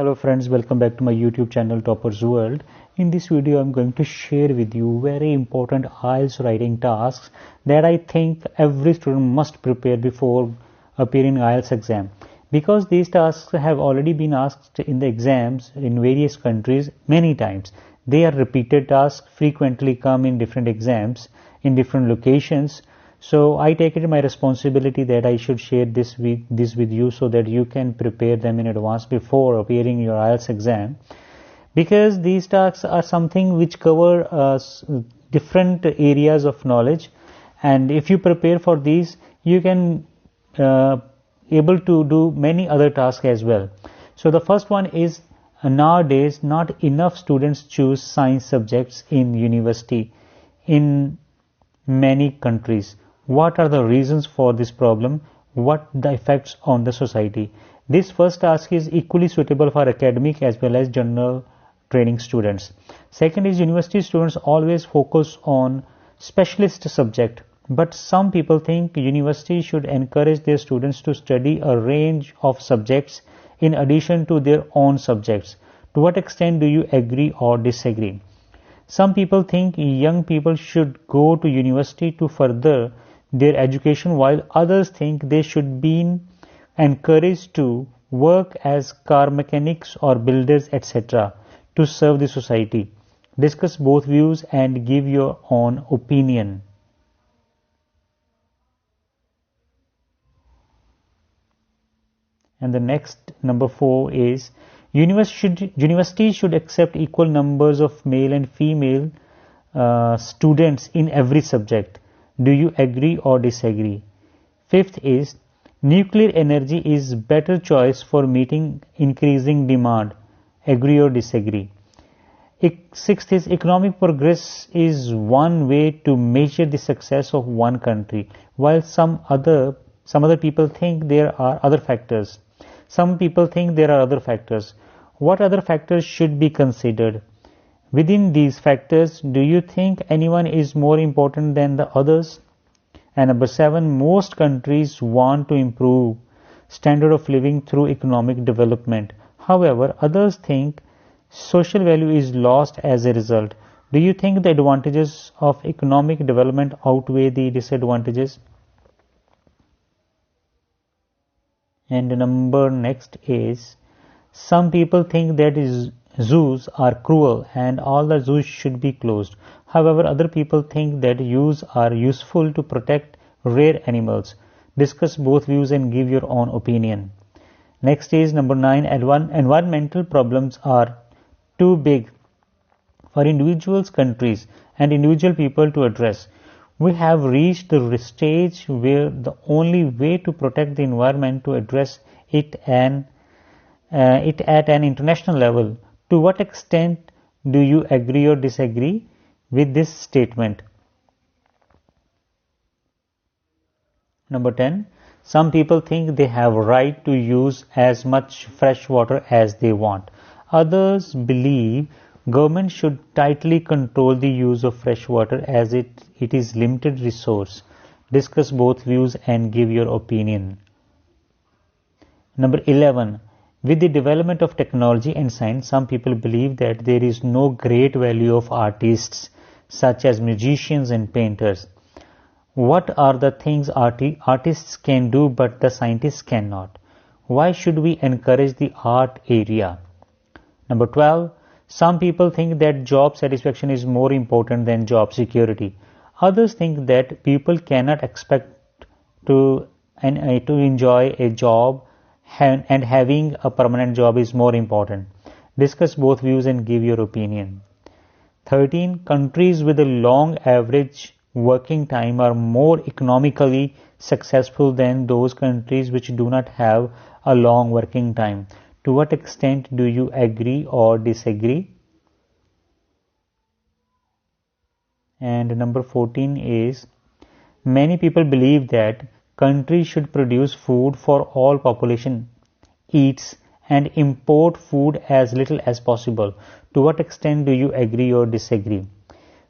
Hello friends, welcome back to my YouTube channel Toppers World. In this video I'm going to share with you very important IELTS writing tasks that I think every student must prepare before appearing in IELTS exam. Because these tasks have already been asked in the exams in various countries many times. They are repeated tasks, frequently come in different exams in different locations. So I take it my responsibility that I should share this with you so that you can prepare them in advance before appearing in your IELTS exam. Because these tasks are something which cover different areas of knowledge, and if you prepare for these, you can able to do many other tasks as well. So the first one is nowadays not enough students choose science subjects in university in many countries. What are the reasons for this problem? What the effects on the society? This first task is equally suitable for academic as well as general training students. Second is university students always focus on specialist subject, but some people think university should encourage their students to study a range of subjects in addition to their own subjects. To what extent do you agree or disagree? Some people think young people should go to university to further their education, while others think they should be encouraged to work as car mechanics or builders, etc., to serve the society. Discuss both views and give your own opinion. And the next, number 4, is universities should accept equal numbers of male and female students in every subject. Do you agree or disagree? Fifth is nuclear energy is better choice for meeting increasing demand. Agree or disagree? Sixth is economic progress is one way to measure the success of one country, while some other people think there are other factors. Some people think there are other factors. What other factors should be considered? Within these factors, do you think anyone is more important than the others? And number 7, most countries want to improve standard of living through economic development. However, others think social value is lost as a result. Do you think the advantages of economic development outweigh the disadvantages? And the number next is, some people think that zoos are cruel and all the zoos should be closed. However, other people think that zoos are useful to protect rare animals. Discuss both views and give your own opinion. Next is number 9. Environmental problems are too big for individuals, countries, and individual people to address. We have reached the stage where the only way to protect the environment to address it at an international level. To what extent do you agree or disagree with this statement? Number 10. Some people think they have a right to use as much fresh water as they want. Others believe government should tightly control the use of fresh water as it is limited resource. Discuss both views and give your opinion. Number 11. With the development of technology and science, some people believe that there is no great value of artists such as musicians and painters. What are the things artists can do but the scientists cannot? Why should we encourage the art area? Number 12. Some people think that job satisfaction is more important than job security. Others think that people cannot expect to enjoy a job and having a permanent job is more important. Discuss both views and give your opinion. 13. Countries with a long average working time are more economically successful than those countries which do not have a long working time. To what extent do you agree or disagree? And number 14 is, many people believe that countries should produce food for all population eats and import food as little as possible. To what extent do you agree or disagree?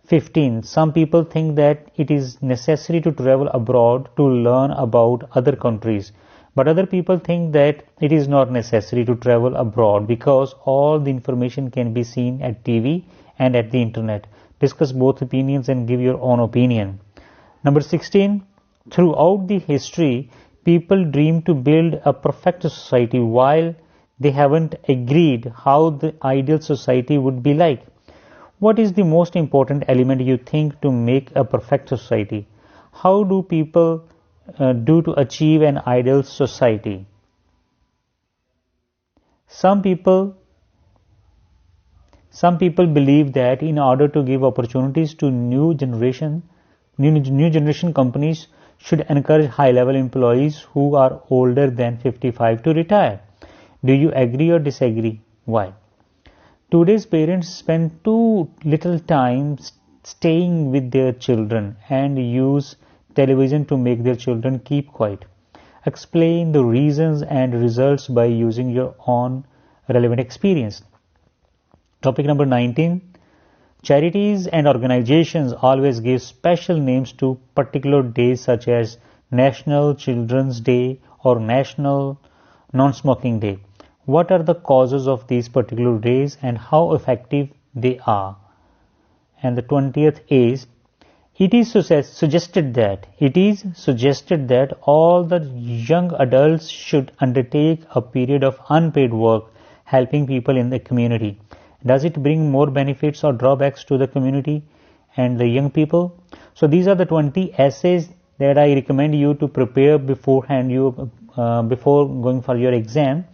15. Some people think that it is necessary to travel abroad to learn about other countries, But other people think that it is not necessary to travel abroad because all the information can be seen at TV and at the internet. Discuss both opinions and give your own opinion. Number 16, throughout the history, people dream to build a perfect society while they haven't agreed how the ideal society would be like. What is the most important element you think to make a perfect society? How do people do to achieve an ideal society? Some people believe that in order to give opportunities to new generation companies should encourage high-level employees who are older than 55 to retire. Do you agree or disagree? Why? Today's parents spend too little time staying with their children and use television to make their children keep quiet. Explain the reasons and results by using your own relevant experience. Topic number 19. Charities and organizations always give special names to particular days such as National Children's Day or National Non-Smoking Day. What are the causes of these particular days and how effective they are? And the 20th is, it is suggested that all the young adults should undertake a period of unpaid work helping people in the community. Does it bring more benefits or drawbacks to the community and the young people? So these are the 20 essays that I recommend you to prepare beforehand, before going for your exam.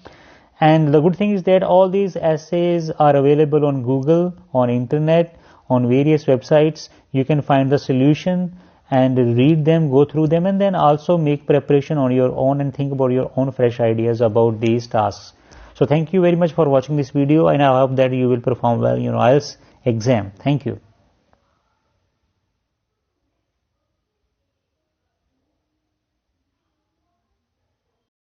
And the good thing is that all these essays are available on Google, on internet, on various websites. You can find the solution and read them, go through them, and then also make preparation on your own and think about your own fresh ideas about these tasks. So thank you very much for watching this video, and I hope that you will perform well in your IELTS exam. Thank you.